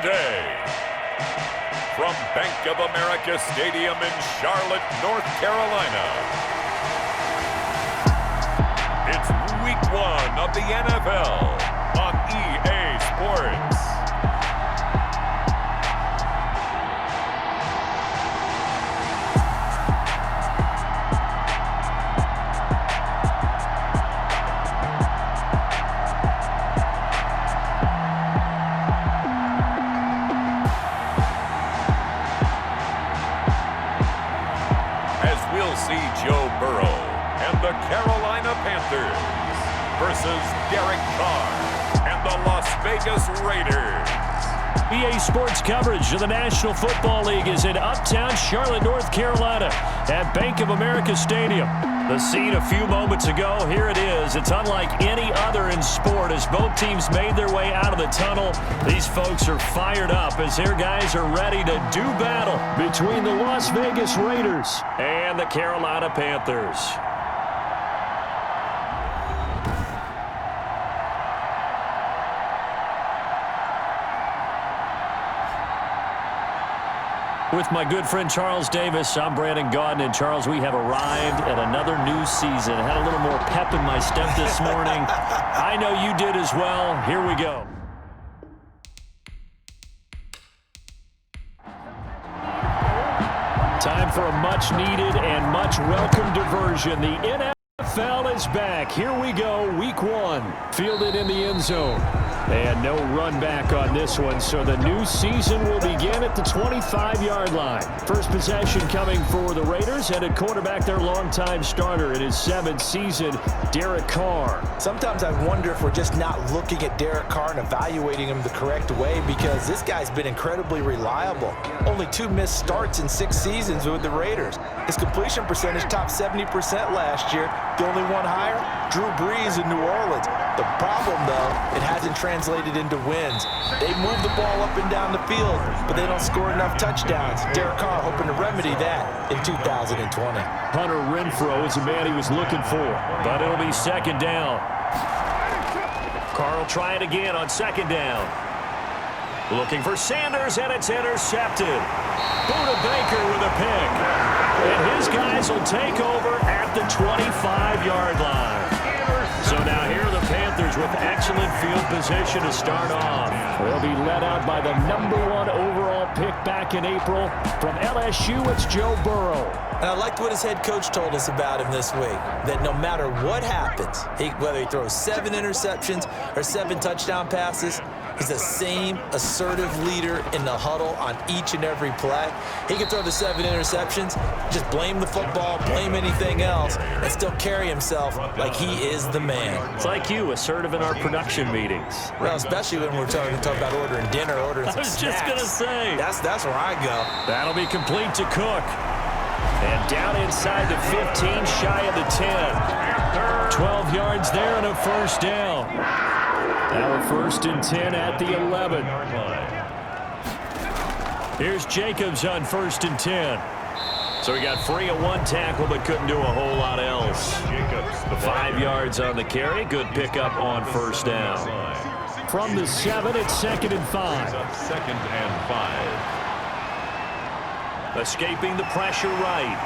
today. From Bank of America Stadium in Charlotte, North Carolina, it's Week 1 of the NFL on EA Sports. Joe Burrow and the Carolina Panthers versus Derek Carr and the Las Vegas Raiders. EA Sports coverage of the National Football League is in uptown Charlotte, North Carolina at Bank of America Stadium. The scene a few moments ago, here it is. It's unlike any other in sport as both teams made their way out of the tunnel. These folks are fired up as their guys are ready to do battle between the Las Vegas Raiders and the Carolina Panthers. With my good friend Charles Davis, I'm Brandon Gaudin. And Charles, we have arrived at another new season. I had a little more pep in my step this morning. I know you did as well. Here we go. Time for a much-needed and much-welcome diversion. The NFL is back. Here we go, Week 1. Fielded in the end zone. And no run back on this one, so the new season will begin at the 25-yard line. First possession coming for the Raiders, and at quarterback, their longtime starter in his 7th season, Derek Carr. Sometimes I wonder if we're just not looking at Derek Carr and evaluating him the correct way, because this guy's been incredibly reliable. Only 2 missed starts in 6 seasons with the Raiders. His completion percentage topped 70% last year. The only one higher, Drew Brees in New Orleans. The problem, though, it hasn't translated into wins. They move the ball up and down the field, but they don't score enough touchdowns. Derek Carr hoping to remedy that in 2020. Hunter Renfrow is the man he was looking for, but it'll be second down. Carr will try it again on second down. Looking for Sanders, and it's intercepted. Buda Baker with a pick. And his guys will take over at the 25-yard line. So now here are the Panthers with excellent field position to start off. They'll be led out by the #1 overall pick back in April. From LSU, it's Joe Burrow. And I liked what his head coach told us about him this week, that no matter what happens, whether he throws 7 interceptions or 7 touchdown passes, he's the same assertive leader in the huddle on each and every play. He can throw the 7 interceptions, just blame the football, blame anything else, and still carry himself like he is the man. It's like you, assertive in our production meetings. Well, especially when we're talking about ordering dinner, ordering some snacks. I was just going to say. That's where I go. That'll be complete to Cook. And down inside the 15, shy of the 10. 12 yards there and a first down. Now a 1st and 10 at the 11. Here's Jacobs on 1st and 10. So he got free of 1 tackle but couldn't do a whole lot else. 5 yards on the carry. Good pickup on first down. From the 7, it's 2nd and 5. 2nd and 5. Escaping the pressure right.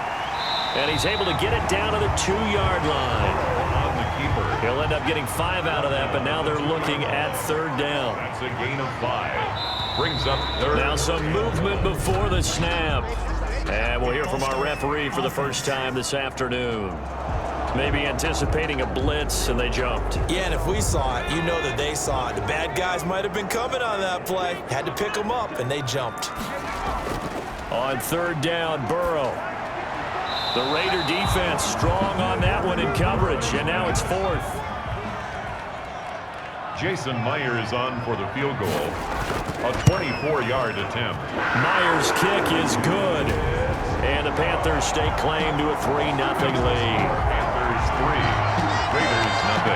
And he's able to get it down to the 2-yard line. On the keeper. He'll end up getting 5 out of that, but now they're looking at 3rd down. That's a gain of 5. Brings up 3rd. Now some movement before the snap. And we'll hear from our referee for the first time this afternoon. Maybe anticipating a blitz, and they jumped. Yeah, and if we saw it, you know that they saw it. The bad guys might have been coming on that play. Had to pick them up, and they jumped. On 3rd down, Burrow. The Raider defense strong on that one in coverage, and now it's 4th. Jason Myers on for the field goal. A 24-yard attempt. Myers' kick is good. And the Panthers stake claim to a 3-0 lead. Panthers 3, Raiders 0.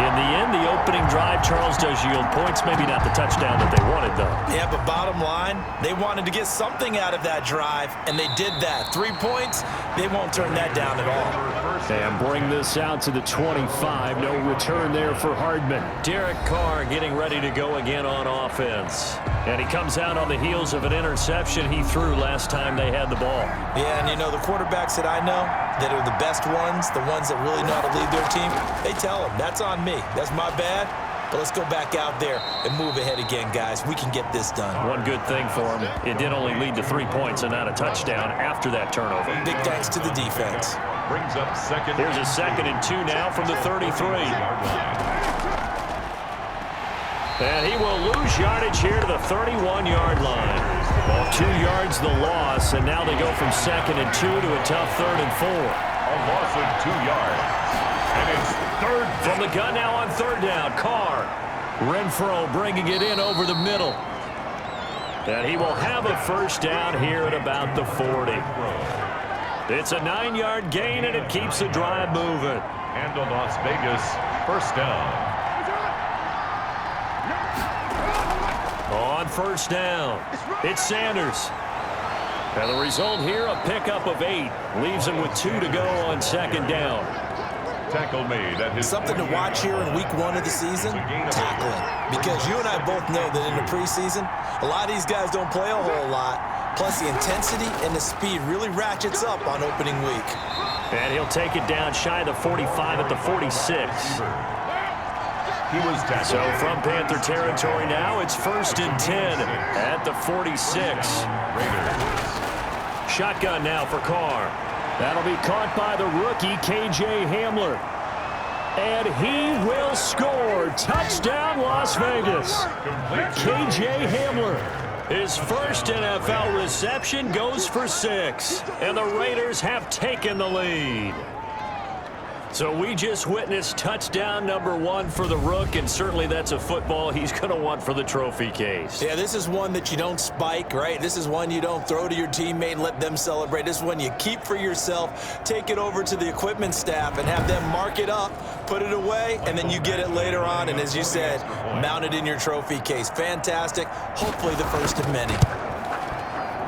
In the end, the opening drive, Charles, does yield points. Maybe not the touchdown that they wanted, though. Yeah, but bottom line, they wanted to get something out of that drive, and they did that. 3 points, they won't turn that down at all. And bring this out to the 25. No return there for Hardman. Derek Carr getting ready to go again on offense. And he comes out on the heels of an interception he threw last time they had the ball. Yeah, and you know, the quarterbacks that I know that are the best ones, the ones that really know how to lead their team, they tell them, that's on me. That's my bad. But let's go back out there and move ahead again, guys. We can get this done. One good thing for him, it did only lead to 3 points and not a touchdown after that turnover. Big thanks to the defense. Brings up second. Here's a 2nd and 2 now from the 33. And he will lose yardage here to the 31-yard line. Well, 2 yards the loss, and now they go from 2nd and 2 to a tough 3rd and 4. A loss of 2 yards. And it's 3rd down. From the gun now on 3rd down, Carr. Renfro bringing it in over the middle. And he will have a 1st down here at about the 40. It's a 9-yard gain, and it keeps the drive moving. And a Las Vegas 1st down. On 1st down, it's Sanders. And the result here, a pickup of 8. Leaves him with 2 to go on 2nd down. Tackle made at his Something to watch here in week 1 of the season, tackling. Because you and I both know that in the preseason, a lot of these guys don't play a whole lot. Plus, the intensity and the speed really ratchets up on opening week. And he'll take it down shy of the 45 at the 46. He was tackled. So from Panther territory now, it's 1st and 10 at the 46. Shotgun now for Carr. That'll be caught by the rookie, K.J. Hamler. And he will score. Touchdown, Las Vegas. K.J. Hamler. His first NFL reception goes for 6. And the Raiders have taken the lead. So we just witnessed touchdown number 1 for the Rook, and certainly that's a football he's going to want for the trophy case. Yeah, this is one that you don't spike, right? This is one you don't throw to your teammate and let them celebrate. This is one you keep for yourself, take it over to the equipment staff and have them mark it up, put it away, and then you get it later on, and as you said, mount it in your trophy case. Fantastic. Hopefully the first of many.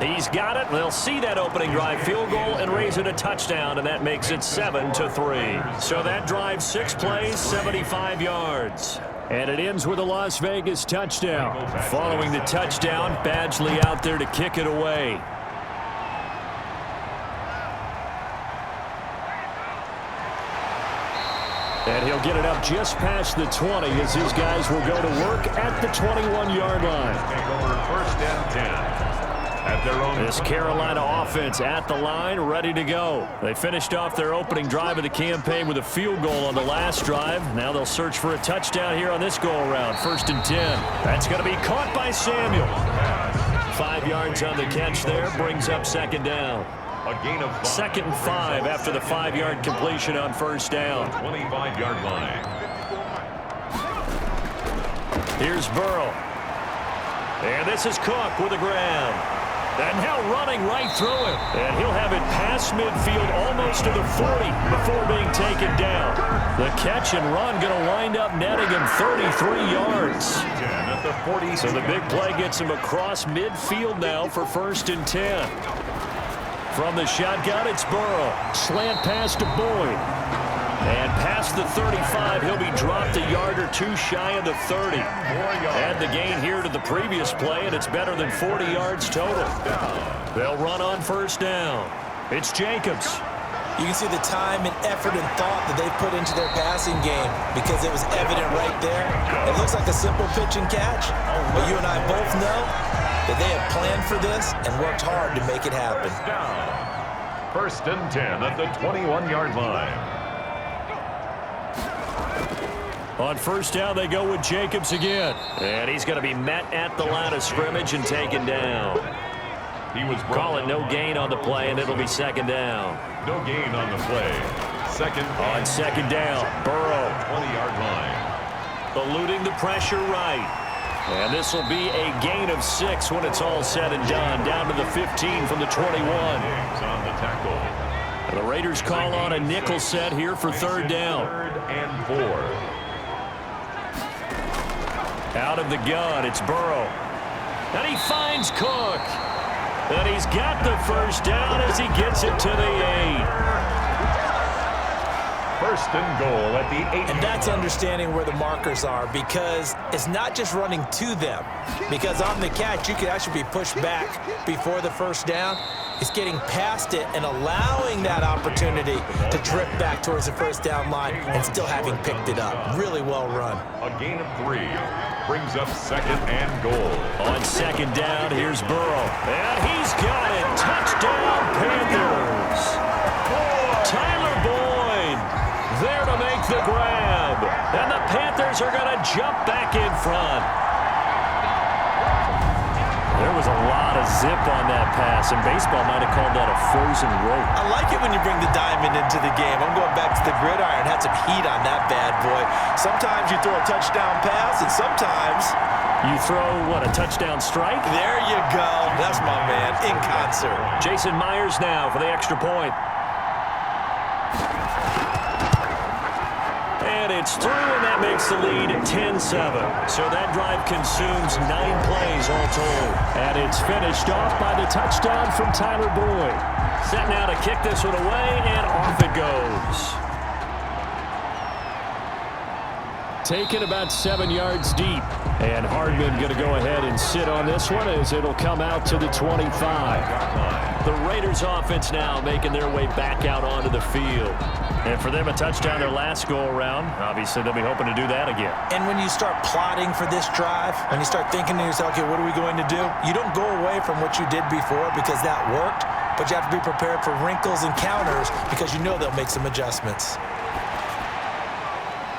He's got it. They'll see that opening drive field goal and raise it a touchdown, and that makes it 7-3. So that drive 6 plays, 75 yards. And it ends with a Las Vegas touchdown. Following the touchdown, Badgley out there to kick it away. And he'll get it up just past the 20 as his guys will go to work at the 21-yard line. Take over 1st and 10. At their own This Carolina offense at the line, ready to go. They finished off their opening drive of the campaign with a field goal on the last drive. Now they'll search for a touchdown here on this go-around. 1st and 10. That's going to be caught by Samuel. 5 yards on the catch there, brings up 2nd down. A gain of 5. 2nd and 5 after the 5-yard completion on 1st down. 25-yard line. Here's Burrow. And this is Cook with a grab. And now running right through it. And he'll have it past midfield almost to the 40 before being taken down. The catch and run going to wind up netting him 33 yards. So the big play gets him across midfield now for 1st and 10. From the shotgun, it's Burrow. Slant pass to Boyd. And past the 35, he'll be dropped a yard or 2 shy of the 30. Add the gain here to the previous play, and it's better than 40 yards total. They'll run on 1st down. It's Jacobs. You can see the time and effort and thought that they've put into their passing game because it was evident right there. It looks like a simple pitch and catch, but you and I both know that they have planned for this and worked hard to make it happen. 1st and 10 at the 21-yard line. On 1st down, they go with Jacobs again. And he's going to be met at the line of scrimmage and taken down. He was calling no gain on the play, and it'll be 2nd down. No gain on the play. On 2nd down, Burrow. 20-yard line. Eluding the pressure right. And this will be a gain of 6 when it's all said and done. Down to the 15 from the 21. On the tackle. And the Raiders call on a nickel set here for 3rd down. 3rd and 4. Out of the gun, it's Burrow. And he finds Cook. And he's got the first down as he gets it to the 8. First and goal at the 8. And that's understanding where the markers are, because it's not just running to them. Because on the catch, you could actually be pushed back before the first down. It's getting past it and allowing that opportunity to drip back towards the first down line and still having picked it up. Really well run. A gain of 3 brings up second and goal. On second down, here's Burrow. And he's got it. Touchdown, Panthers. Tyler Boyd there to make the grab. And the Panthers are going to jump back in front. There was a lot of zip on that pass, and baseball might have called that a frozen rope. I like it when you bring the diamond into the game. I'm going back to the gridiron. Had some heat on that bad boy. Sometimes you throw a touchdown pass, and sometimes you throw, what, a touchdown strike? There you go. That's my man, in concert. Jason Myers now for the extra point. And it's through, and that makes the lead 10-7. So that drive consumes 9 plays all told. And it's finished off by the touchdown from Tyler Boyd. Set now to kick this one away, and off it goes. Taken about 7 yards deep. And Hardman going to go ahead and sit on this one as it'll come out to the 25. The Raiders offense now making their way back out onto the field. And for them, a touchdown their last go-around. Obviously, they'll be hoping to do that again. And when you start plotting for this drive, when you start thinking to yourself, okay, what are we going to do? You don't go away from what you did before because that worked, but you have to be prepared for wrinkles and counters because you know they'll make some adjustments.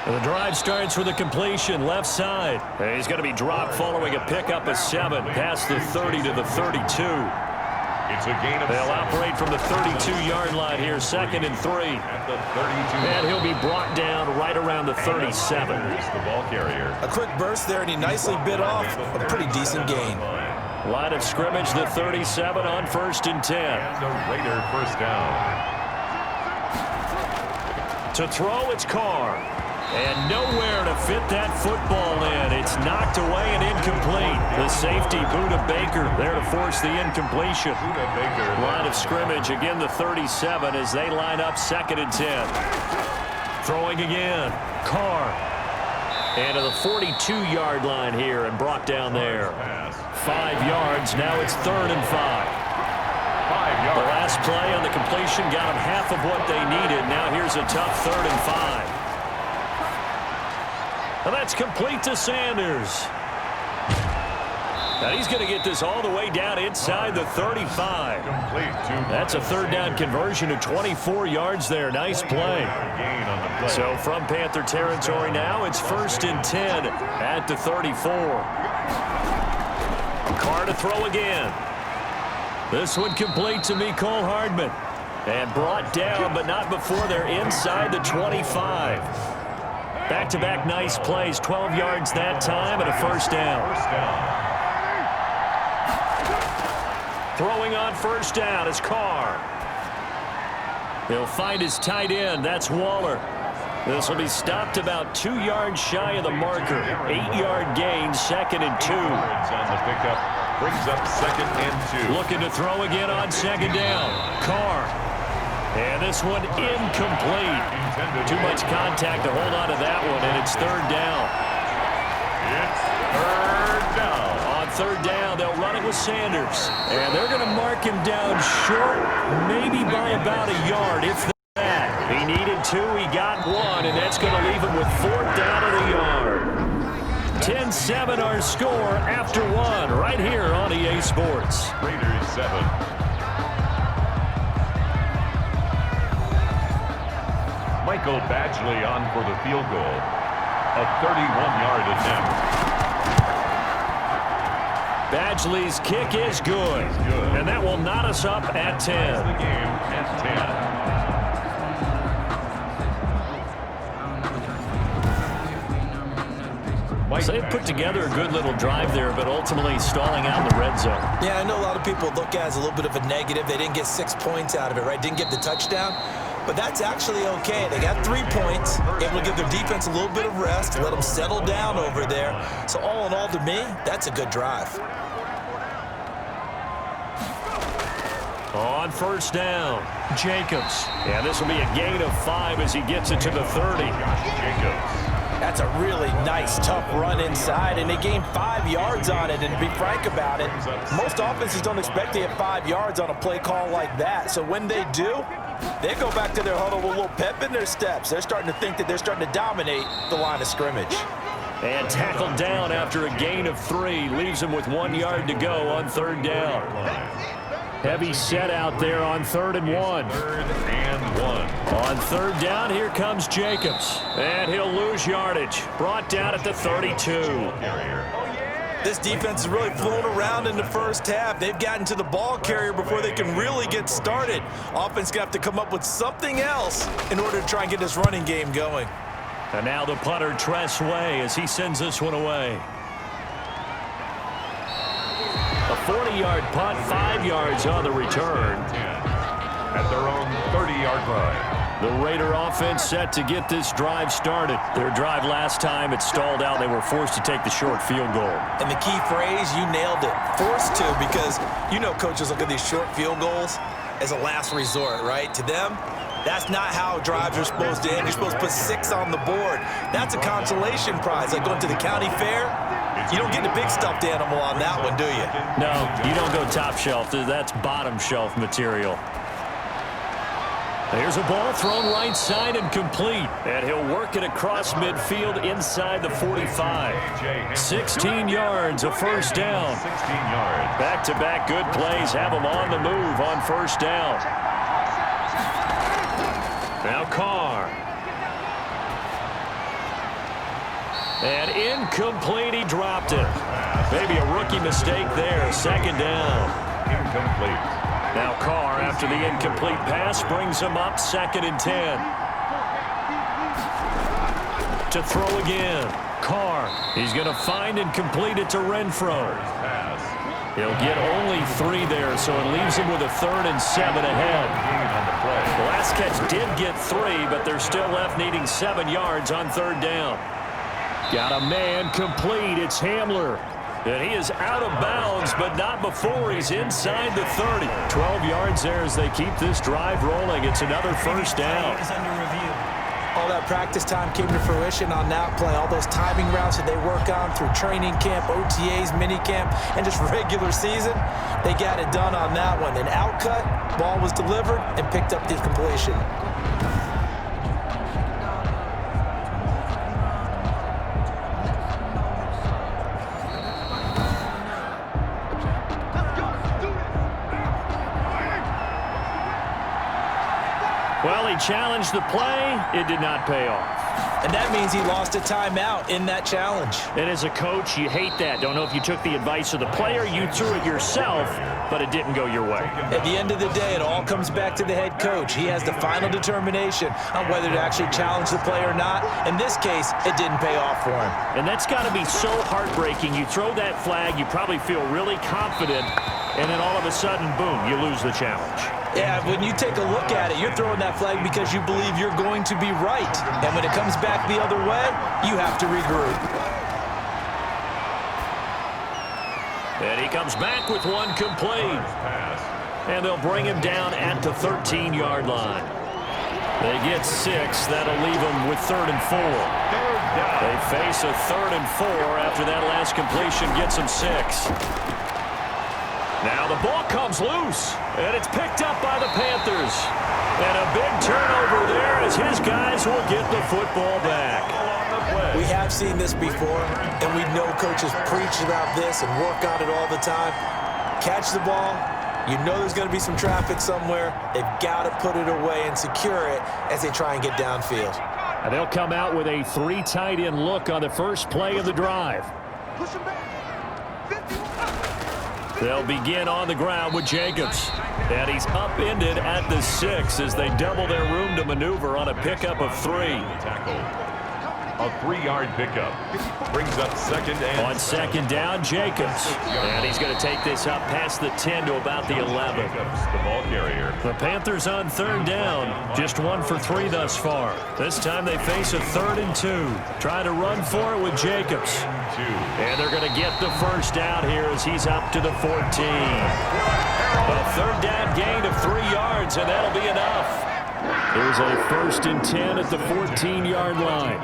And the drive starts with a completion left side. And he's going to be dropped following a pickup of 7 past the 30 to the 32. It's a gain of They'll 7. operate from the 32-yard line here, 2nd and 3. At the 32. And he'll be brought down right around the 37. The ball carrier. A quick burst there, and he nicely bit off a pretty decent gain. Line of scrimmage, the 37 on 1st and 10. And a Raider first down. To throw, it's Carr. And nowhere to fit that football in. It's knocked away and incomplete. The safety, Buda Baker, there to force the incompletion. Buda Baker. Line of scrimmage, again the 37 as they line up 2nd and 10. Throwing again, Carr. And to the 42-yard line here and brought down there. 5 yards, now it's 3rd and 5. 5 yards. The last play on the completion got them half of what they needed. Now here's a tough 3rd and 5. And that's complete to Sanders. And he's going to get this all the way down inside the 35. That's a 3rd down conversion to 24 yards there. Nice play. So from Panther territory now, it's 1st and 10 at the 34. Carr to throw again. This one complete to Mecole Hardman. And brought down, but not before they're inside the 25. Back-to-back nice plays, 12 yards that time and a first down. Throwing on first down is Carr. He'll find his tight end. That's Waller. This will be stopped about 2 yards shy of the marker. 8-yard gain, 2nd and 2. On the pickup brings up 2nd and 2. Looking to throw again on 2nd down. Carr. And this one incomplete. Too much contact to hold on to that one, and it's 3rd down. It's 3rd down. On 3rd down, they'll run it with Sanders. And they're going to mark him down short, maybe by about a yard, if that. He needed 2, he got 1, and that's going to leave him with 4th down at a yard. 10-7 our score after 1 right here on EA Sports. Raiders 7. Michael Badgley on for the field goal. A 31-yard attempt. Badgley's kick is good. And that will knot us up at 10. The game at 10. So they put together a good little drive there, but ultimately stalling out in the red zone. Yeah, I know a lot of people look at it as a little bit of a negative. They didn't get 6 points out of it, right? Didn't get the touchdown. But that's actually okay. They got 3 points, able to give their defense a little bit of rest, let them settle down over there. So all in all, to me, that's a good drive. On first down, Jacobs. And this will be a gain of 5 as he gets it to the 30. That's a really nice, tough run inside, and they gained 5 yards on it. And to be frank about it, most offenses don't expect to get 5 yards on a play call like that. So when they do, they go back to their huddle with a little pep in their steps. They're starting to think that they're starting to dominate the line of scrimmage. And tackled down after a gain of 3. Leaves him with 1 yard to go on third down. Heavy set out there on 3rd and 1. 3rd and 1. On third down, here comes Jacobs. And he'll lose yardage. Brought down at the 32. This defense is really flown around in the first half. They've gotten to the ball carrier before they can really get started. Offense got to come up with something else in order to try and get this running game going. And now the punter, Tress Way, as he sends this one away. A 40-yard punt, 5 yards on the return. At their own 30-yard line. The Raider offense set to get this drive started. Their drive last time, it stalled out. They were forced to take the short field goal. And the key phrase, you nailed it. Forced to, because you know coaches look at these short field goals as a last resort, right? To them, that's not how drives are supposed to end. You're supposed to put 6 on the board. That's a consolation prize. Like going to the county fair, you don't get the big stuffed animal on that one, do you? No, you don't go top shelf. That's bottom shelf material. There's a ball thrown right side and complete. And he'll work it across midfield inside the 45. 16 yards, a first down. 16 yards. Back-to-back good plays have him on the move on first down. Now Carr. And incomplete, he dropped it. Maybe a rookie mistake there, second down. Incomplete. Now Carr, after the incomplete pass, brings him up 2nd and 10. To throw again. Carr, he's going to find and complete it to Renfro. He'll get only 3 there, so it leaves him with a 3rd and 7 ahead. The last catch did get 3, but they're still left needing 7 yards on third down. Got a man complete. It's Hamler. And he is out of bounds, but not before he's inside the 30. 12 yards there as they keep this drive rolling. It's another first down. All that practice time came to fruition on that play. All those timing routes that they work on through training camp, OTAs, mini camp, and just regular season, they got it done on that one. An outcut, ball was delivered, and picked up the completion. Well, he challenged the play. It did not pay off. And that means he lost a timeout in that challenge. And as a coach, you hate that. Don't know if you took the advice of the player, you threw it yourself, but it didn't go your way. At the end of the day, it all comes back to the head coach. He has the final determination on whether to actually challenge the play or not. In this case, it didn't pay off for him. And that's got to be so heartbreaking. You throw that flag, you probably feel really confident, and then all of a sudden, boom, you lose the challenge. Yeah, when you take a look at it, you're throwing that flag because you believe you're going to be right. And when it comes back the other way, you have to regroup. And he comes back with one complete. And they'll bring him down at the 13-yard line. They get 6. That'll leave them with 3rd and 4. They face a 3rd and 4 after that last completion gets them 6. Now the ball comes loose, and it's picked up by the Panthers. And a big turnover there as his guys will get the football back. We have seen this before, and we know coaches preach about this and work on it all the time. Catch the ball. You know there's going to be some traffic somewhere. They've got to put it away and secure it as they try and get downfield. And they'll come out with a 3 tight end look on the first play of the drive. Push him back. 51. They'll begin on the ground with Jacobs. And he's upended at the 6 as they double their room to maneuver on a pickup of 3. A 3-yard pickup. Brings up second and on second down, Jacobs. And he's going to take this up past the 10 to about the 11. the ball carrier. The Panthers on third down. Just 1 for 3 thus far. This time they face a 3rd and 2. Trying to run for it with Jacobs. And they're going to get the first down here as he's up to the 14. A third down gain of 3 yards, and that'll be enough. There's a 1st and 10 at the 14-yard line.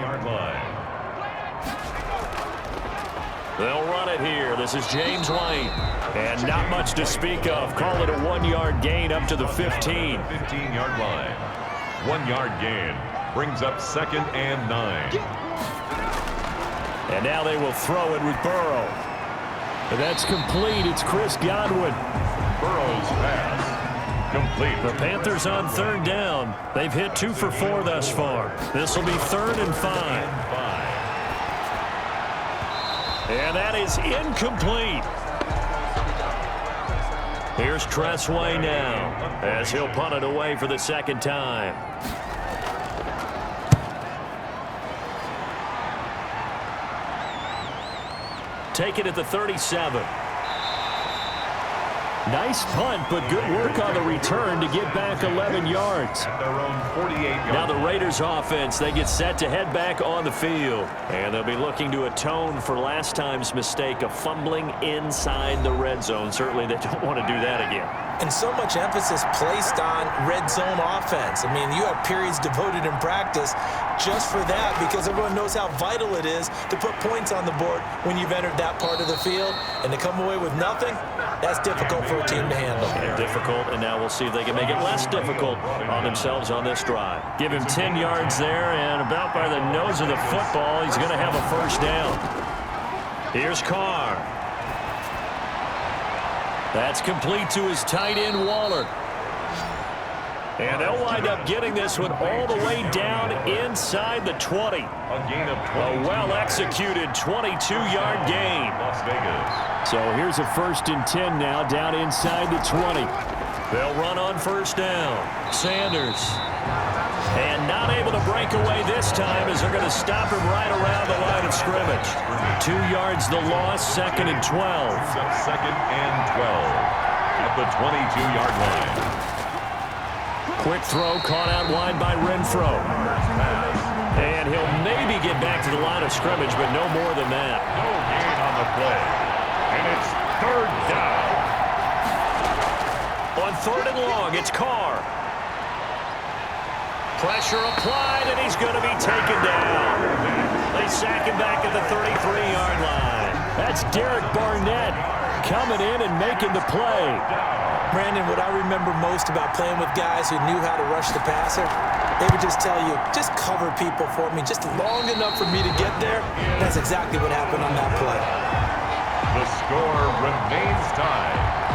They'll run it here. This is James White. And not much to speak of. Call it a 1-yard gain up to the 15. 15-yard line. 1-yard gain. Brings up second and 9. And now they will throw it with Burrow. And that's complete. It's Chris Godwin. Burrow's pass. Complete. The Panthers on third down. They've hit 2 for 4 thus far. This will be 3rd and 5. And that is incomplete. Here's Tressway now as he'll punt it away for the second time. Take it at the 37. Nice punt, but good work on the return to get back 11 yards. At their own 48-yard. Now the Raiders offense, they get set to head back on the field. And they'll be looking to atone for last time's mistake of fumbling inside the red zone. Certainly they don't want to do that again. And so much emphasis placed on red zone offense. I mean, you have periods devoted in practice just for that because everyone knows how vital it is to put points on the board when you've entered that part of the field. And to come away with nothing, that's difficult for a team to handle. And difficult, and now we'll see if they can make it less difficult on themselves on this drive. Give him 10 yards there, and about by the nose of the football, he's going to have a first down. Here's Carr. That's complete to his tight end, Waller. And they'll wind up getting this one all the way down inside the 20. A gain of 20. A well-executed 22-yard gain. Las Vegas. So here's a 1st and 10 now down inside the 20. They'll run on first down. Sanders. And not able to break away this time as they're going to stop him right around the line of scrimmage. 2 yards the loss, 2nd and 12. Second and 12 at the 22-yard line. Quick throw caught out wide by Renfro. And he'll maybe get back to the line of scrimmage, but no more than that. No gain on the play. And it's 3rd down. On 3rd and long, it's Carr. Pressure applied, and he's going to be taken down. They sack him back at the 33-yard line. That's Derek Barnett coming in and making the play. Brandon, what I remember most about playing with guys who knew how to rush the passer, they would just tell you, just cover people for me, just long enough for me to get there. That's exactly what happened on that play. The score remains tied.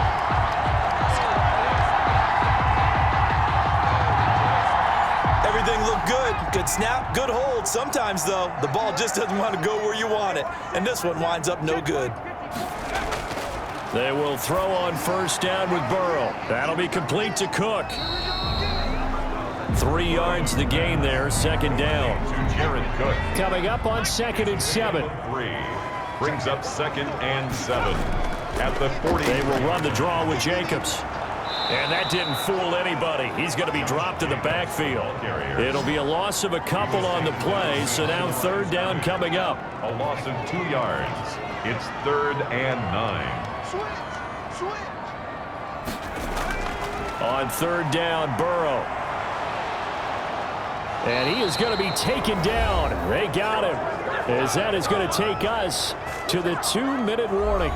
Everything looked good. Good snap, good hold. Sometimes, though, the ball just doesn't want to go where you want it. And this one winds up no good. They will throw on first down with Burrow. That'll be complete to Cook. 3 yards the gain there, 2nd down. To Jared Cook. Coming up on 2nd and 7. 3. Brings up 2nd and 7 at the 40. They will run the draw with Jacobs. And that didn't fool anybody. He's going to be dropped in the backfield. It'll be a loss of a couple on the play, so now 3rd down coming up. A loss of 2 yards. It's 3rd and 9. On 3rd down, Burrow. And he is going to be taken down. They got him. As that is going to take us to the 2-minute warning.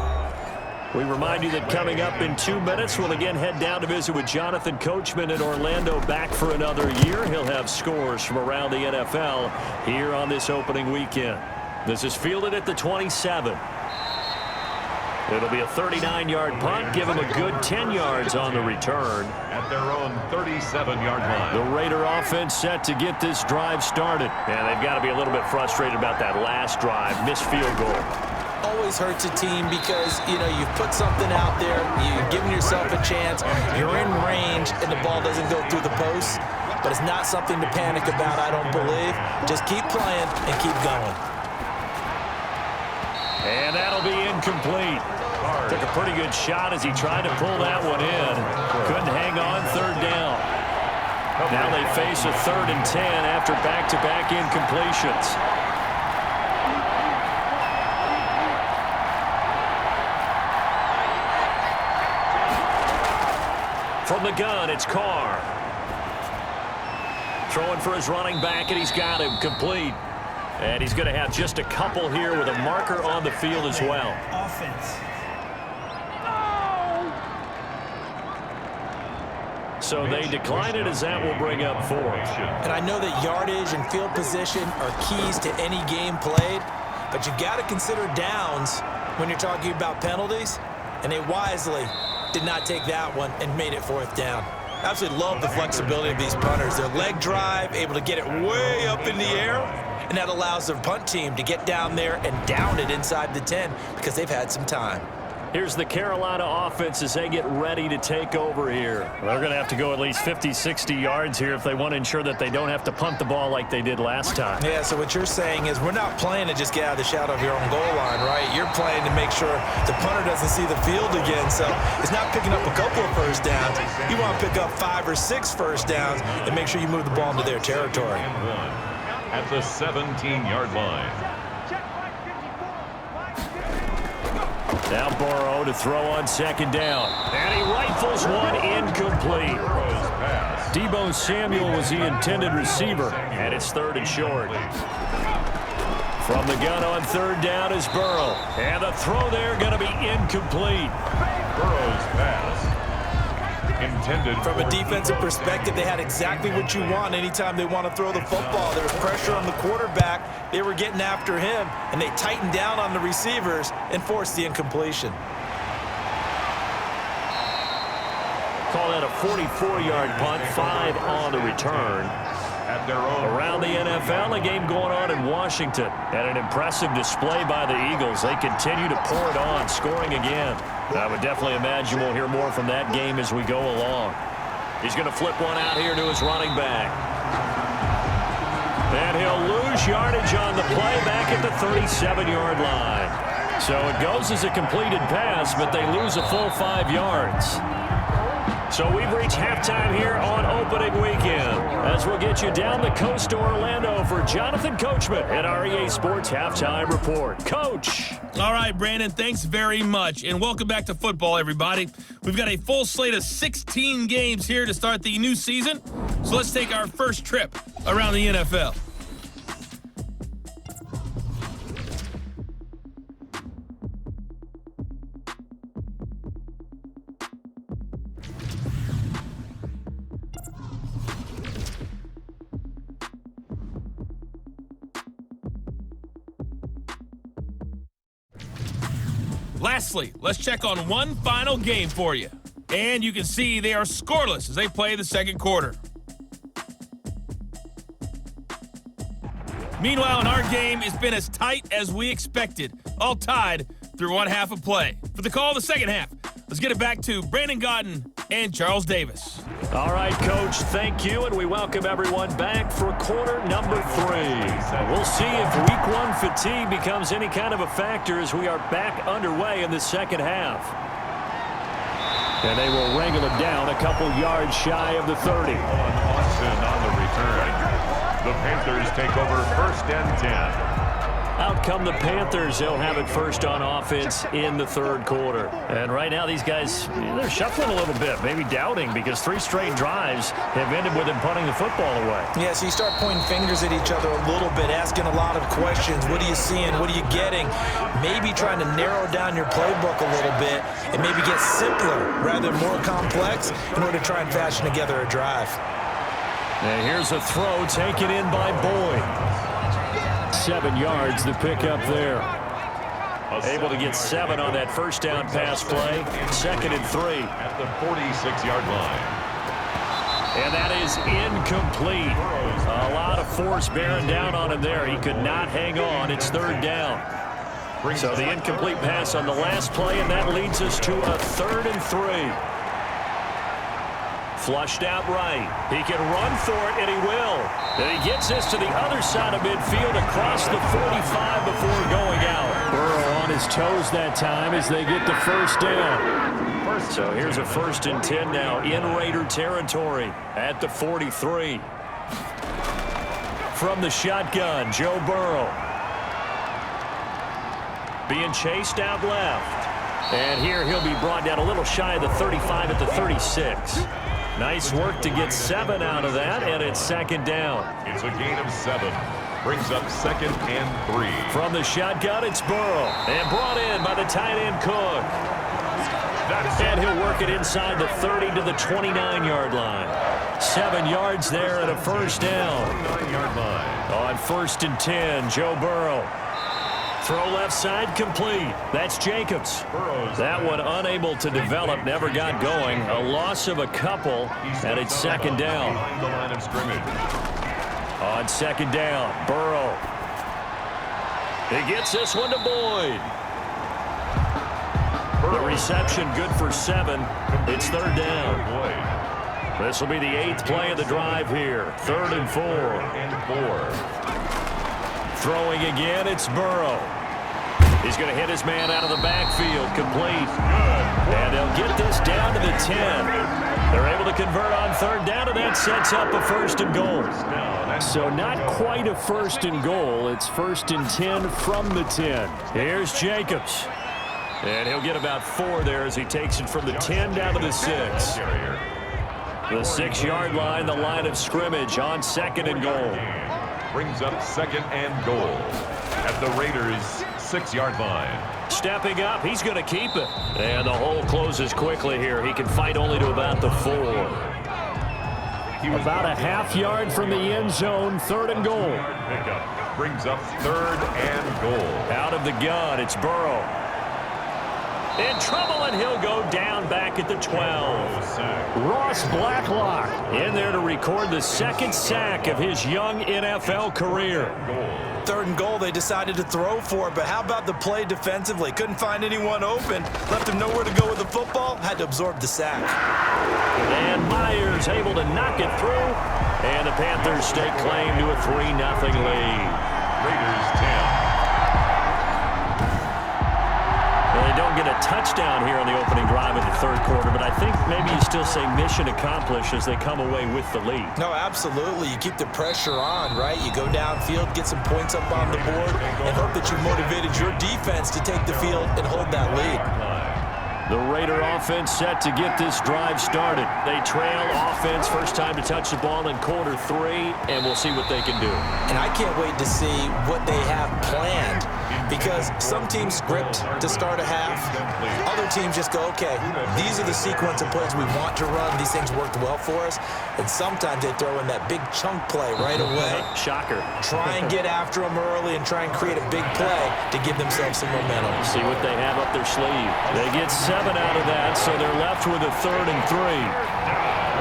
We remind you that coming up in 2 minutes, we'll again head down to visit with Jonathan Coachman in Orlando, back for another year. He'll have scores from around the NFL here on this opening weekend. This is fielded at the 27. It'll be a 39-yard punt. Give him a good 10 yards on the return. At their own 37-yard line. The Raider offense set to get this drive started. And they've got to be a little bit frustrated about that last drive. Missed field goal. Always hurts a team because, you know, you've put something out there, you've given yourself a chance, you're in range, and the ball doesn't go through the post. but it's not something to panic about, I don't believe. Just keep playing and keep going. And that'll be incomplete. Took a pretty good shot as he tried to pull that one in. Couldn't hang on, third down. Now they face a 3rd and 10 after back-to-back incompletions. From the gun, it's Carr. Throwing for his running back, and he's got him complete. And he's going to have just a couple here with a marker on the field as well. Offense. So they decline it as that will bring up 4th. And I know that yardage and field position are keys to any game played, but you've got to consider downs when you're talking about penalties, and they wisely did not take that one and made it 4th down. Absolutely love the flexibility of these punters. Their leg drive, able to get it way up in the air, and that allows their punt team to get down there and down it inside the 10 because they've had some time. Here's the Carolina offense as they get ready to take over here. They're going to have to go at least 50, 60 yards here if they want to ensure that they don't have to punt the ball like they did last time. Yeah, so what you're saying is we're not playing to just get out of the shadow of your own goal line, right? You're playing to make sure the punter doesn't see the field again. So it's not picking up a couple of first downs. You want to pick up 5 or 6 first downs and make sure you move the ball into their territory. At the 17-yard line. Now Burrow to throw on 2nd down. And he rifles one incomplete. Deebo Samuel was the intended receiver. And it's 3rd and short. From the gun on 3rd down is Burrow. And the throw there going to be incomplete. Burrow's pass. Intended from a defensive perspective, they had exactly what you want anytime they want to throw the football. There was pressure on the quarterback. They were getting after him, and they tightened down on the receivers and forced the incompletion. Call that a 44-yard punt, 5 on the return. at their own. Around the NFL, a game going on in Washington. And an impressive display by the Eagles. They continue to pour it on, scoring again. I would definitely imagine we'll hear more from that game as we go along. He's going to flip one out here to his running back. And he'll lose yardage on the play back at the 37-yard line. So it goes as a completed pass, but they lose a full 5 yards. So we've reached halftime here on opening weekend as we'll get you down the coast to Orlando for Jonathan Coachman at our EA Sports Halftime Report. Coach. All right, Brandon, thanks very much. And welcome back to football, everybody. We've got a full slate of 16 games here to start the new season. So let's take our first trip around the NFL. Lastly, let's check on one final game for you. And you can see they are scoreless as they play the second quarter. Meanwhile, in our game, it's been as tight as we expected, all tied through one half of play. For the call of the second half, let's get it back to Brandon Gaudin and Charles Davis. All right, Coach, thank you, and we welcome everyone back for quarter number 3. We'll see if Week 1 fatigue becomes any kind of a factor as we are back underway in the second half. And they will wrangle it down a couple yards shy of the 30. Austin on the return. The Panthers take over first and 10. Out come the Panthers. They'll have it first on offense in the third quarter. And right now these guys, they're shuffling a little bit, maybe doubting because 3 straight drives have ended with them punting the football away. Yeah, so you start pointing fingers at each other a little bit, asking a lot of questions. What are you seeing? What are you getting? Maybe trying to narrow down your playbook a little bit and maybe get simpler rather than more complex in order to try and fashion together a drive. And here's a throw taken in by Boyd. 7 yards the pick up there. Able to get 7 on that first down pass play. 2nd and 3. At the 46-yard line. And that is incomplete. A lot of force bearing down on him there. He could not hang on. It's 3rd down. So the incomplete pass on the last play, and that leads us to a 3rd and 3. Flushed out right. He can run for it, and he will. And he gets this to the other side of midfield across the 45 before going out. Burrow on his toes that time as they get the first down. So here's a 1st and 10 now in Raider territory at the 43. From the shotgun, Joe Burrow. Being chased out left. And here he'll be brought down a little shy of the 35 at the 36. Nice work to get 7 out of that, and it's 2nd down. It's a gain of 7. Brings up 2nd and 3. From the shotgun, it's Burrow. And brought in by the tight end Cook. And he'll work it inside the 30 to the 29-yard line. 7 yards there and a 1st down. 29-yard line. On 1st and 10, Joe Burrow. Throw left side complete. That's Jacobs. That one unable to develop, never got going. A loss of a couple, and it's 2nd down. Behind the line of scrimmage. On 2nd down, Burrow. He gets this one to Boyd. The reception good for 7. It's 3rd down. This will be the 8th play of the drive here. 3rd and 4. Throwing again, it's Burrow. He's going to hit his man out of the backfield, complete. And they'll get this down to the 10. They're able to convert on 3rd down, and that sets up a 1st and goal. So not quite a 1st and goal. It's 1st and 10 from the 10. Here's Jacobs. And he'll get about 4 there as he takes it from the 10 down to the 6. The 6-yard line, the line of scrimmage on 2nd and goal. Brings up 2nd and goal at the Raiders' 6-yard line. Stepping up, he's going to keep it. And the hole closes quickly here. He can fight only to about the 4. About a half yard from the end zone, 3rd and goal. Pickup brings up 3rd and goal. Out of the gun, it's Burrow. In trouble, and he'll go down back at the 12. Ross Blacklock in there to record the 2nd sack of his young NFL career. 3rd and goal, they decided to throw for it, but how about the play defensively? Couldn't find anyone open. Left him nowhere to go with the football. Had to absorb the sack. And Myers able to knock it through. And the Panthers stake claim to a 3-0 lead. Raiders 10. They don't get a touchdown here on the opening drive of the 3rd quarter, but I think maybe you still say mission accomplished as they come away with the lead. No, absolutely. You keep the pressure on, right? You go downfield, get some points up on the board, and hope that you motivated your defense to take the field and hold that lead. The Raider offense set to get this drive started. They trail offense, first time to touch the ball in quarter 3, and we'll see what they can do. And I can't wait to see what they have planned, because some teams script to start a half. Other teams just go, okay, these are the sequence of plays we want to run. These things worked well for us. And sometimes they throw in that big chunk play right away. Shocker. Try and get after them early and try and create a big play to give themselves some momentum. See what they have up their sleeve. They get 7 out of that, so they're left with a 3rd and 3.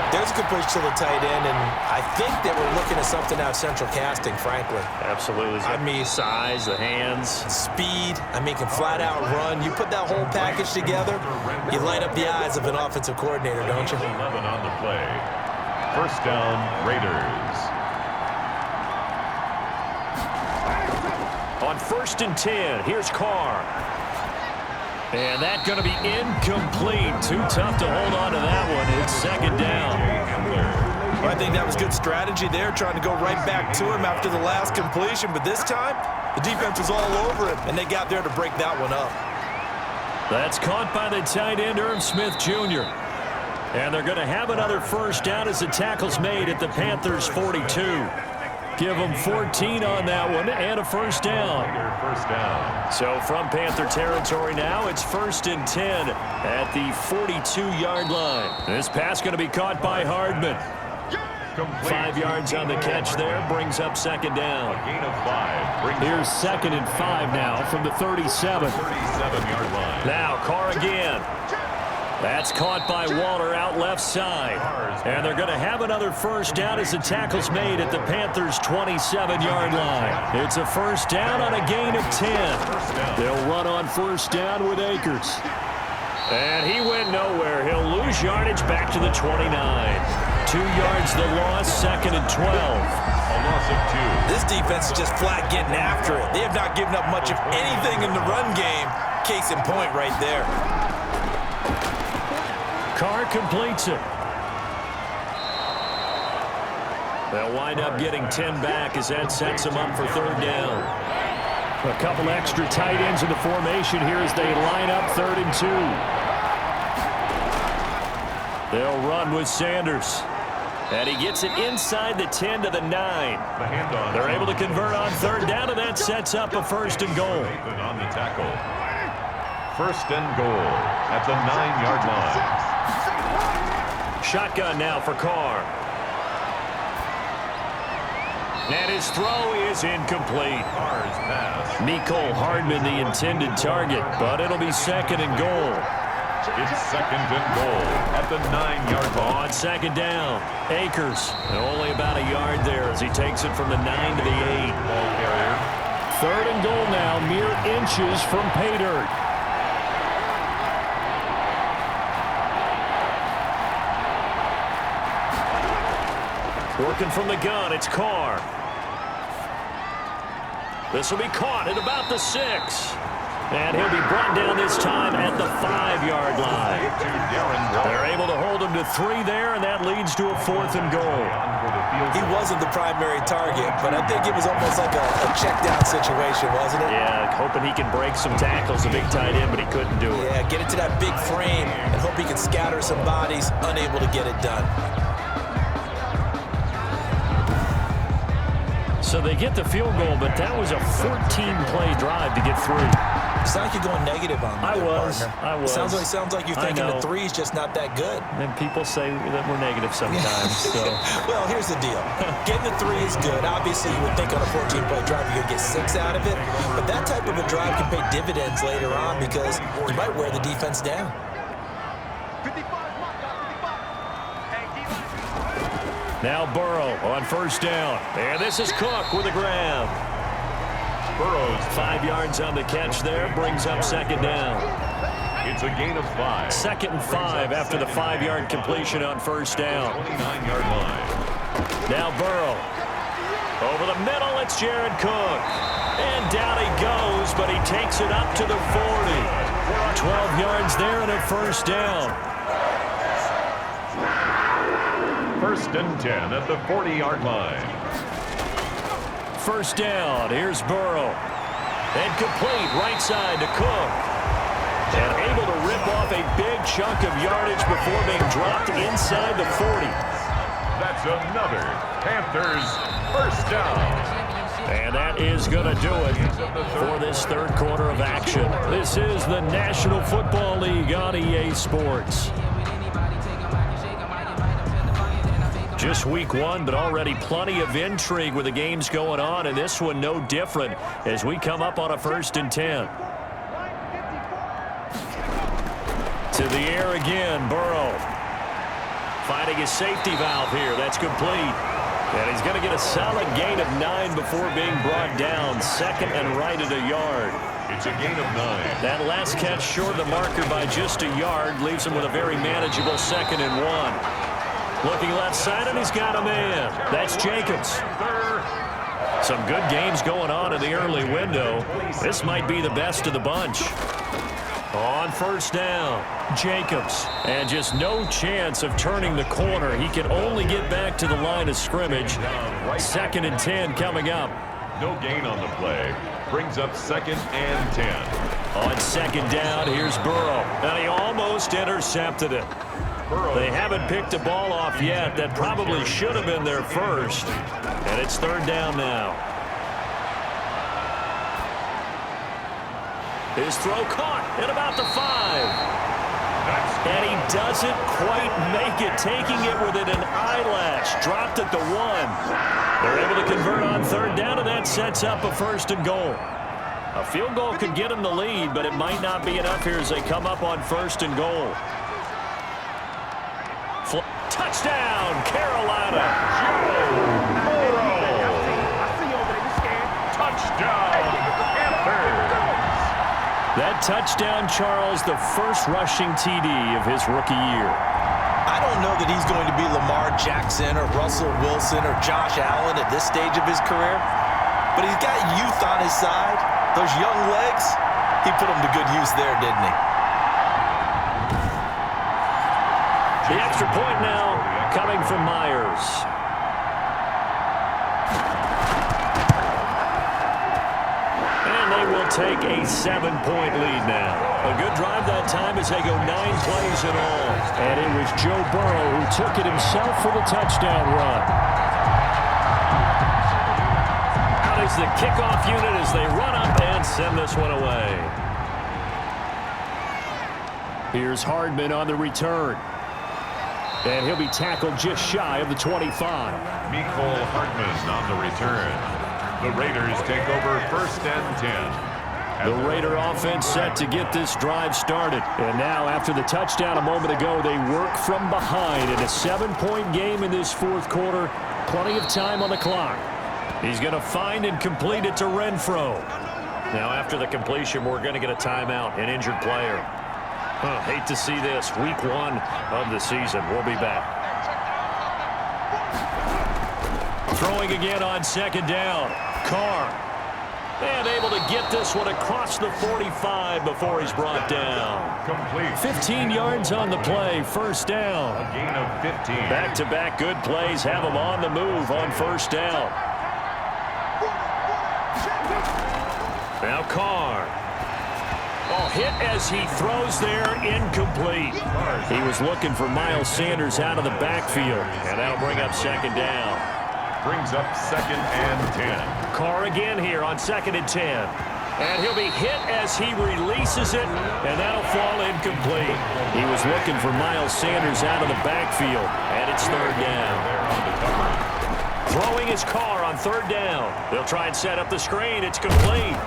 There's a good push to the tight end, and I think that we're looking at something out of central casting, frankly. Absolutely. I mean, size, the hands. Speed. I mean, can flat out run. You put that whole package together, you light up the eyes of an offensive coordinator, don't you? 11 on the play. 1st down, Raiders. On 1st and 10, here's Carr. And that's going to be incomplete. Too tough to hold on to that one. It's 2nd down. Well, I think that was good strategy there, trying to go right back to him after the last completion. But this time, the defense was all over him, and they got there to break that one up. That's caught by the tight end, Irv Smith Jr. And they're going to have another 1st down as the tackle's made at the Panthers' 42. Give them 14 on that one and a 1st down. So from Panther territory now, it's 1st and 10 at the 42-yard line. This pass going to be caught by Hardman. 5 yards on the catch there, brings up 2nd down. A gain of 5. Here's 2nd and 5 now from the 37. 37-yard line. Now Carr again. That's caught by Waller out left side. And they're going to have another 1st down as the tackle's made at the Panthers' 27-yard line. It's a 1st down on a gain of 10. They'll run on 1st down with Akers. And he went nowhere. He'll lose yardage back to the 29. 2 yards the loss, 2nd and 12. A loss of 2. This defense is just flat getting after it. They have not given up much of anything in the run game. Case in point right there. Carr completes it. They'll wind up getting 10 back as that sets them up for 3rd down. A couple extra tight ends in the formation here as they line up 3rd and 2. They'll run with Sanders. And he gets it inside the 10 to the 9. They're able to convert on 3rd down, and that sets up a 1st and goal. On the tackle. 1st and goal at the 9-yard line. Shotgun now for Carr. And his throw is incomplete. Carr's pass. Nicole Hardman the intended target, but it'll be 2nd and goal. It's 2nd and goal at the 9-yard line. On 2nd down, Akers. Only about a yard there as he takes it from the 9 to the 8. Ball carrier. 3rd and goal now, mere inches from pay dirt. Working from the gun, it's Carr. This will be caught at about the 6. And he'll be brought down this time at the 5-yard line. They're able to hold him to 3 there, and that leads to a 4th and goal. He wasn't the primary target, but I think it was almost like a check-down situation, wasn't it? Yeah, hoping he can break some tackles, a big tight end, but he couldn't do it. Yeah, get it to that big frame and hope he can scatter some bodies, unable to get it done. So they get the field goal, but that was a 14-play drive to get 3. It's not like you're going negative on me, I was. Sounds like you're thinking the 3 is just not that good. And people say that we're negative sometimes. So. Well, here's the deal. Getting the 3 is good. Obviously, you would think on a 14-play drive you're going to get 6 out of it. But that type of a drive can pay dividends later on because you might wear the defense down. 55. Now Burrow on 1st down. And this is Cook with a grab. Burrow's 5 yards on the catch there. Brings up 2nd down. It's a gain of 5. 2nd and 5 after the 5-yard completion on 1st down. 29-yard line. Now Burrow. Over the middle, it's Jared Cook. And down he goes, but he takes it up to the 40. 12 yards there and a 1st down. 1st and 10 at the 40-yard line. 1st down. Here's Burrow. And complete right side to Cook. And able to rip off a big chunk of yardage before being dropped inside the 40. That's another Panthers 1st down. And that is going to do it for this 3rd quarter of action. This is the National Football League on EA Sports. Just week 1, but already plenty of intrigue with the games going on, and this one no different as we come up on a 1st and 10. To the air again, Burrow. Finding his safety valve here. That's complete. And he's going to get a solid gain of 9 before being brought down. 2nd and right at a yard. It's a gain of 9. That last catch short of the marker by just a yard leaves him with a very manageable 2nd and 1. Looking left side, and he's got a man. That's Jacobs. Some good games going on in the early window. This might be the best of the bunch. On 1st down, Jacobs. And just no chance of turning the corner. He can only get back to the line of scrimmage. 2nd and 10 coming up. No gain on the play. Brings up 2nd and 10. On 2nd down, here's Burrow. And he almost intercepted it. They haven't picked the ball off yet. That probably should have been their first. And it's 3rd down now. His throw caught at about the 5. And he doesn't quite make it, taking it within an eyelash. Dropped at the 1. They're able to convert on 3rd down, and that sets up a 1st and goal. A field goal could get him the lead, but it might not be enough here as they come up on 1st and goal. Touchdown, Carolina. Touchdown, Panthers. That that touchdown, Charles, the first rushing TD of his rookie year. I don't know that he's going to be Lamar Jackson or Russell Wilson or Josh Allen at this stage of his career, but he's got youth on his side. Those young legs, he put them to good use there, didn't he? The extra point now coming from Myers. And they will take a 7-point lead now. A good drive that time as they go 9 plays in all. And it was Joe Burrow who took it himself for the touchdown run. Out is the kickoff unit as they run up and send this one away. Here's Hardman on the return. And he'll be tackled just shy of the 25. Mecole Hardman on the return. The Raiders take over 1st and 10. The Raider offense set to get this drive started. And now after the touchdown a moment ago, they work from behind in a 7-point game in this 4th quarter. Plenty of time on the clock. He's going to find and complete it to Renfro. Now after the completion, we're going to get a timeout, an injured player. Hate to see this. Week 1 of the season. We'll be back. Throwing again on 2nd down. Carr. And able to get this one across the 45 before he's brought down. Complete. 15 yards on the play. 1st down. A gain of 15. Back-to-back good plays have him on the move on 1st down. Now Carr. Oh, hit as he throws there, incomplete. He was looking for Miles Sanders out of the backfield, and that'll bring up 2nd down. Brings up 2nd and 10. Carr again here on 2nd and 10. And he'll be hit as he releases it, and that'll fall incomplete. He was looking for Miles Sanders out of the backfield, and it's 3rd down. Throwing his Carr on 3rd down. They'll try and set up the screen. It's complete.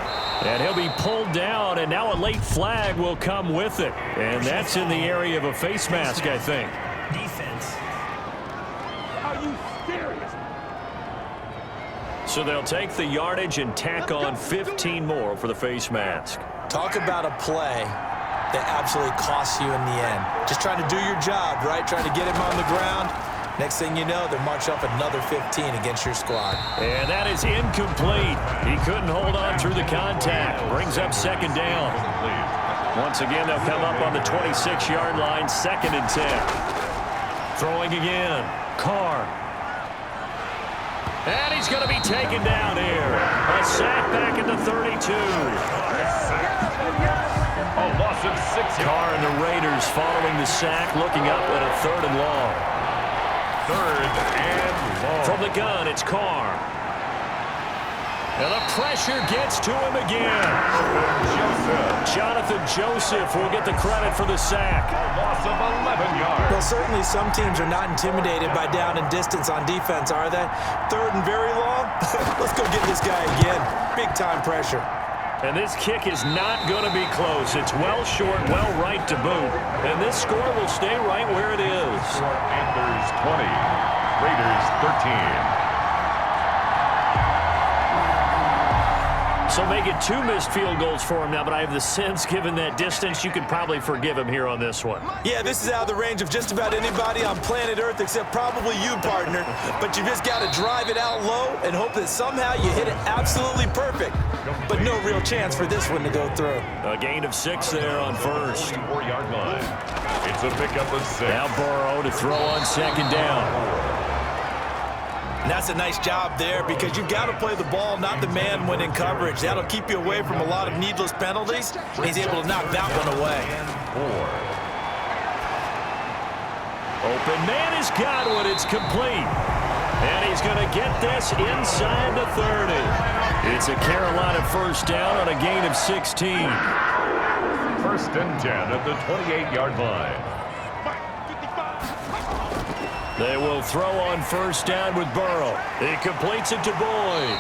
And he'll be pulled down, and now a late flag will come with it. And that's in the area of a face mask, I think. Defense. Are you serious? So they'll take the yardage and tack on 15 more for the face mask. Talk about a play that absolutely costs you in the end. Just trying to do your job, right? Trying to get him on the ground. Next thing you know, they'll march up another 15 against your squad. And that is incomplete. He couldn't hold on through the contact. Brings up 2nd down. Once again, they'll come up on the 26-yard line, 2nd and 10. Throwing again. Carr. And he's going to be taken down here. A sack back at the 32. A loss of 6 yards. Carr and the Raiders following the sack, looking up at a 3rd and long. 3rd and long. From the gun, it's Carr. And the pressure gets to him again. Jonathan Joseph will get the credit for the sack. A loss of 11 yards. Well, certainly some teams are not intimidated by down and distance on defense, are they? 3rd and very long? Let's go get this guy again. Big-time pressure. And this kick is not going to be close. It's well short, well right to boot. And this score will stay right where it is. Panthers 20, Raiders 13. So make it 2 missed field goals for him now, but I have the sense, given that distance, you could probably forgive him here on this one. Yeah, this is out of the range of just about anybody on planet Earth except probably you, partner. But you just got to drive it out low and hope that somehow you hit it absolutely perfect. But no real chance for this one to go through. A gain of 6 there on 1st. 4-yard line. It's a pickup of 6. Now Burrow to throw on 2nd down. And that's a nice job there because you've got to play the ball, not the man when in coverage. That'll keep you away from a lot of needless penalties. And he's able to knock that one away. 4. Open man has got one. It's complete. And he's going to get this inside the 30. It's a Carolina 1st down on a gain of 16. 1st and 10 at the 28-yard line. They will throw on 1st down with Burrow. He completes it to Boyd.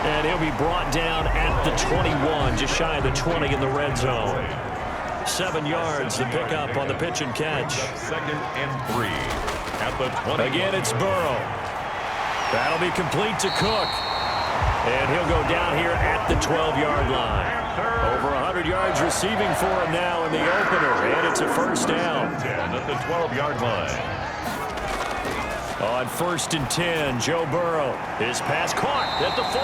And he'll be brought down at the 21, just shy of the 20 in the red zone. 7 yards to pick up on the pitch and catch. 2nd and 3 at the 20. Again, it's Burrow. That'll be complete to Cook. And he'll go down here at the 12-yard line. Over 100 yards receiving for him now in the opener, and it's a first down. 10 at the 12-yard line. On 1st and 10, Joe Burrow. His pass caught at the 4.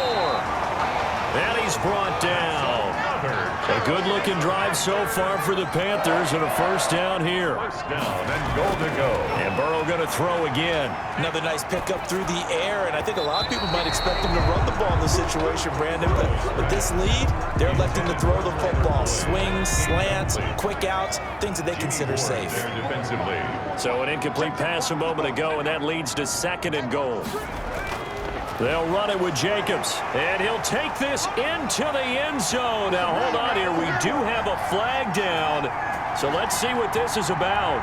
And he's brought down. A good-looking drive so far for the Panthers, and a first down here. First down and goal to go. And Burrow going to throw again. Another nice pickup through the air, and I think a lot of people might expect him to run the ball in this situation, Brandon, but with this lead, they're electing to throw the football. Swings, slants, quick outs, things that they consider safe. Defensively. So an incomplete pass a moment ago, and that leads to 2nd and goal. They'll run it with Jacobs, and he'll take this into the end zone. Now, hold on here. We do have a flag down, so let's see what this is about.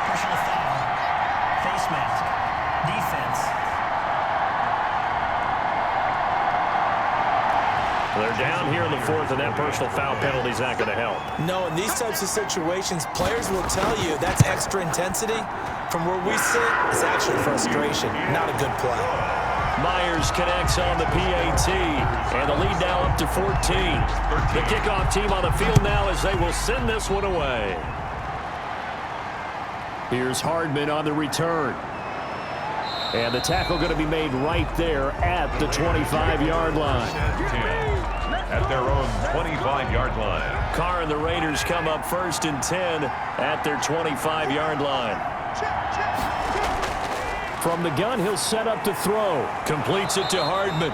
Personal foul. Face mask. Defense. They're down here in the 4th, and that personal foul penalty is not going to help. No, in these types of situations, players will tell you that's extra intensity. From where we sit, it's actually frustration, not a good play. Myers connects on the PAT, and the lead now up to 14. The kickoff team on the field now as they will send this one away. Here's Hardman on the return. And the tackle going to be made right there at the 25-yard line. 10 at their own 25-yard line. Carr and the Raiders come up 1st and 10 at their 25-yard line. From the gun, he'll set up to throw. Completes it to Hardman.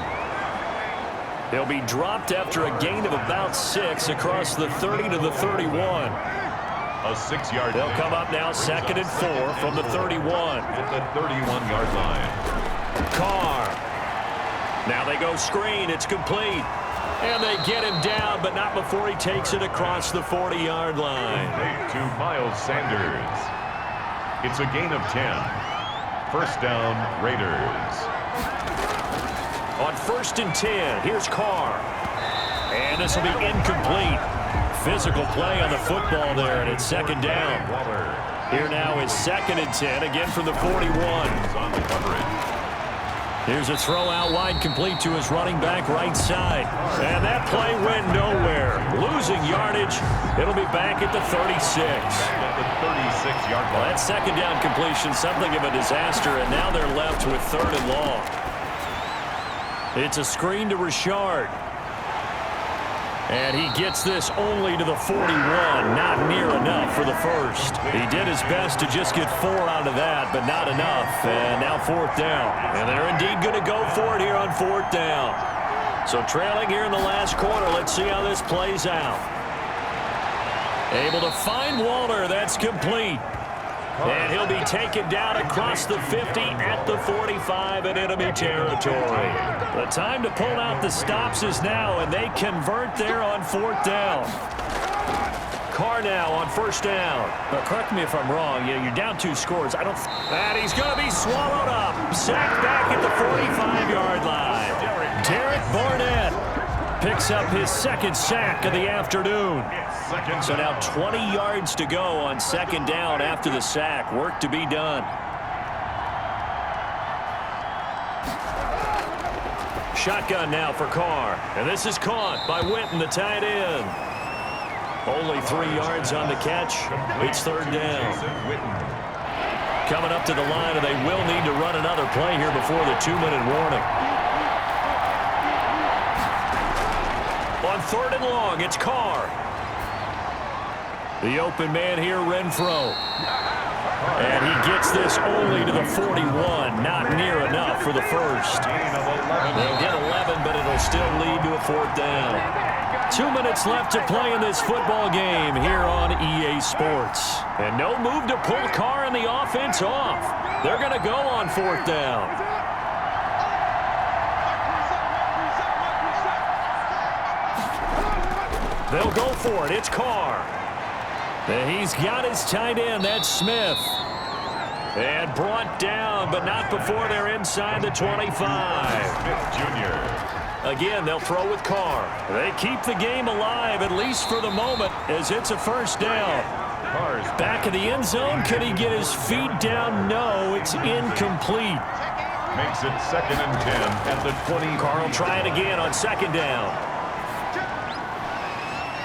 He'll be dropped after a gain of about 6 across the 30 to the 31. A 6-yard. They'll come up now 2nd and 4 from the 31. At the 31-yard line. Carr. Now they go screen. It's complete. And they get him down, but not before he takes it across the 40-yard line. To Miles Sanders. It's a gain of 10. First down, Raiders. On 1st and 10, here's Carr. And this will be incomplete. Physical play on the football there, and it's 2nd down. Here now is 2nd and 10, again from the 41. On the coverage. Here's a throw out wide, complete to his running back right side. And that play went nowhere. Losing yardage. It'll be back at the 36. At the 36-yard Well, line. that 2nd down completion, something of a disaster, and now they're left with 3rd and long. It's a screen to Richard. And he gets this only to the 41, not near enough for the first. He did his best to just get 4 out of that, but not enough. And now 4th down. And they're indeed going to go for it here on 4th down. So trailing here in the last quarter, let's see how this plays out. Able to find Walter, that's complete. And he'll be taken down across the 50 at the 45 in enemy territory. The time to pull out the stops is now, and they convert there on 4th down. Carr now on 1st down. Now, correct me if I'm wrong. You're down 2 scores. And he's going to be swallowed up. Sacked back at the 45-yard line. Derek Barnett picks up his 2nd sack of the afternoon. So now 20 yards to go on 2nd down after the sack. Work to be done. Shotgun now for Carr. And this is caught by Winton, the tight end. Only 3 yards on the catch. It's 3rd down. Coming up to the line, and they will need to run another play here before the 2-minute warning. On 3rd and long, it's Carr. The open man here, Renfro. And he gets this only to the 41. Not near enough for the first. They'll get 11, but it'll still lead to a 4th down. 2 minutes left to play in this football game here on EA Sports. And no move to pull Carr and the offense off. They're going to go on 4th down. They'll go for it. It's Carr. And he's got his tight end. That's Smith. And brought down, but not before they're inside the 25. Smith Jr. Again, they'll throw with Carr. They keep the game alive, at least for the moment, as it's a 1st down. Carr's Back in the end zone. Can he get his feet down? No, it's incomplete. Makes it 2nd and 10 at the 20. Carl trying again on 2nd down.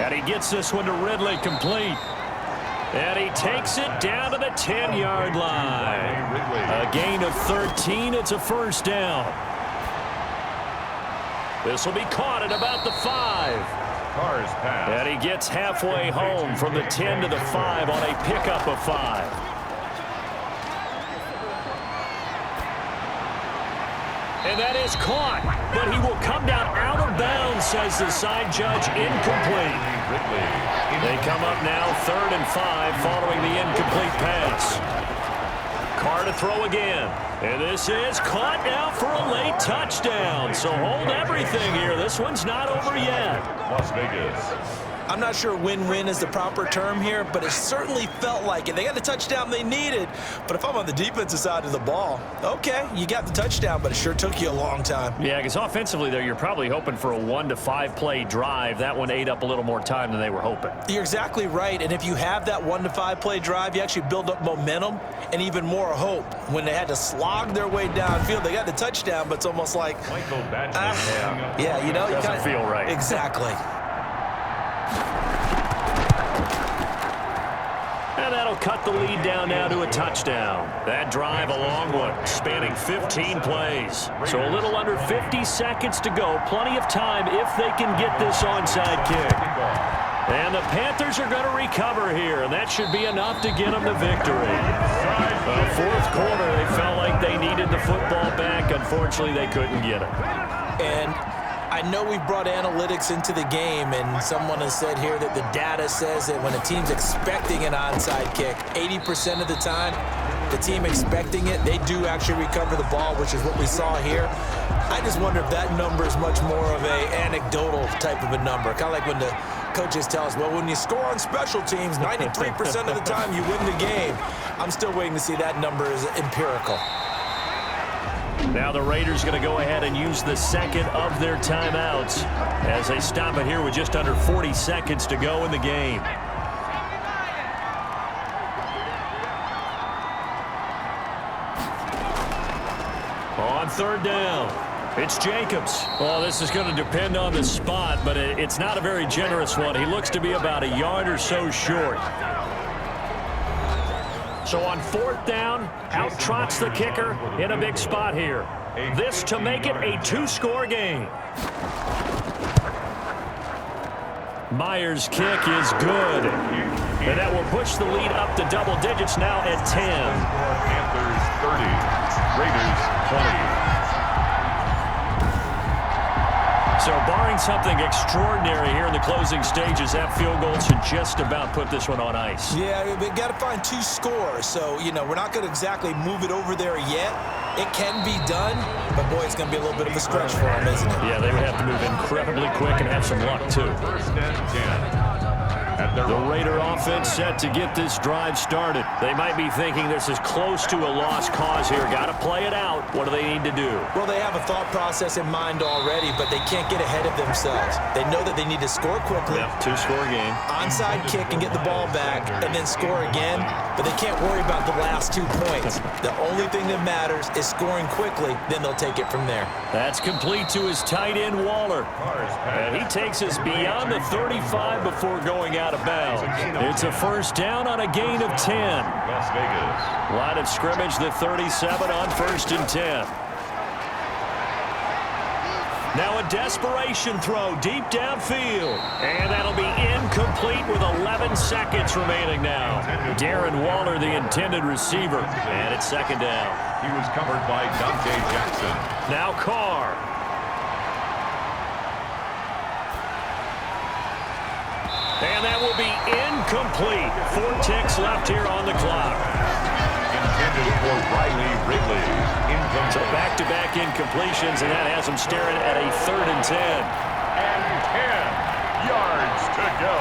And he gets this one to Ridley complete. And he takes it down to the 10-yard line. A gain of 13. It's a 1st down. This will be caught at about the 5. Carr's pass. And he gets halfway home from the 10 to the 5 on a pickup of 5. And that is caught, but he will come down out of bounds, says the side judge, incomplete. They come up now 3rd and 5 following the incomplete pass. Carr to throw again. And this is caught now for a late touchdown. So hold everything here. This one's not over yet. Las Vegas. I'm not sure win-win is the proper term here, but it certainly felt like it. They got the touchdown they needed, but if I'm on the defensive side of the ball, okay, you got the touchdown, but it sure took you a long time. Yeah, because offensively there, you're probably hoping for a 1 to 5 play drive. That one ate up a little more time than they were hoping. You're exactly right, and if you have that 1 to 5 play drive, you actually build up momentum and even more hope. When they had to slog their way downfield, they got the touchdown, but it's almost like, yeah, you know, you doesn't feel right. Exactly. And that'll cut the lead down now to a touchdown. That drive, a long one, spanning 15 plays. So a little under 50 seconds to go. Plenty of time if they can get this onside kick. And the Panthers are going to recover here, and that should be enough to get them the victory. Fourth quarter, they felt like they needed the football back. Unfortunately, they couldn't get it. And I know we brought analytics into the game, and someone has said here that the data says that when a team's expecting an onside kick, 80% of the time, the team expecting it, they do actually recover the ball, which is what we saw here. I just wonder if that number is much more of a anecdotal type of a number. Kind of like when the coaches tell us, well, when you score on special teams, 93% of the time you win the game. I'm still waiting to see that number is empirical. Now the Raiders going to go ahead and use the second of their timeouts as they stop it here with just under 40 seconds to go in the game. On 3rd down, it's Jacobs. Well, this is going to depend on the spot, but it's not a very generous one. He looks to be about a yard or so short. So on 4th down, out trots the kicker in a big spot here. This to make it a 2-score game. Myers' kick is good. And that will push the lead up to double digits now at 10. Panthers 30, Raiders 20. So barring something extraordinary here in the closing stages, that field goal should just about put this one on ice. Yeah, they got to find 2 scores. So, you know, we're not going to exactly move it over there yet. It can be done, but boy, it's going to be a little bit of a stretch for them, isn't it? Yeah, they would have to move incredibly quick and have some luck, too. 1st and 10. The Raider offense set to get this drive started. They might be thinking this is close to a lost cause here. Got to play it out. What do they need to do? Well, they have a thought process in mind already, but they can't get ahead of themselves. They know that they need to score quickly. Yep, 2-score game. Onside kick and get the ball back and then score again, but they can't worry about the last 2 points. The only thing that matters is scoring quickly, then they'll take it from there. That's complete to his tight end, Waller. And he takes us beyond the 35 before going out of bounds. It's a 1st down on a gain of 10. Las Vegas. Line of scrimmage, the 37 on 1st and 10. Now a desperation throw deep downfield. And that'll be incomplete with 11 seconds remaining now. Darren Waller, the intended receiver. And it's 2nd down. He was covered by Dante Jackson. Now Carr. And that will be incomplete. 4 ticks left here on the clock. Intended for Riley Ridley. Incomplete. So back-to-back incompletions, and that has him staring at a 3rd and 10. And 10 yards to go.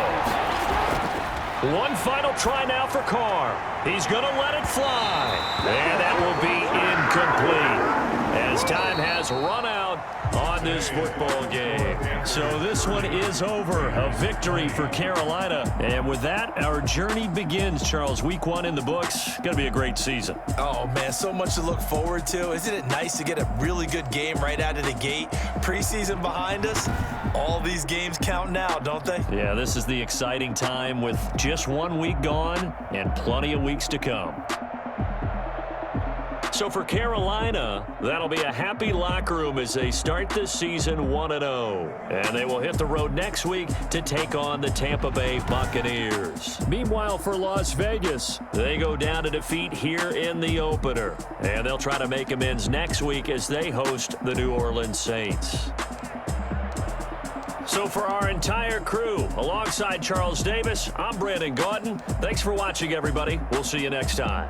One final try now for Carr. He's going to let it fly. And that will be incomplete. As as time has run out on this football game. So this one is over. A victory for Carolina. And with that, our journey begins, Charles. Week 1 in the books. Going to be a great season. Oh, man, so much to look forward to. Isn't it nice to get a really good game right out of the gate? Preseason behind us. All these games count now, don't they? Yeah, this is the exciting time with just 1 week gone and plenty of weeks to come. So for Carolina, that'll be a happy locker room as they start this season 1-0. And they will hit the road next week to take on the Tampa Bay Buccaneers. Meanwhile, for Las Vegas, they go down to defeat here in the opener. And they'll try to make amends next week as they host the New Orleans Saints. So for our entire crew, alongside Charles Davis, I'm Brandon Gaudin. Thanks for watching, everybody. We'll see you next time.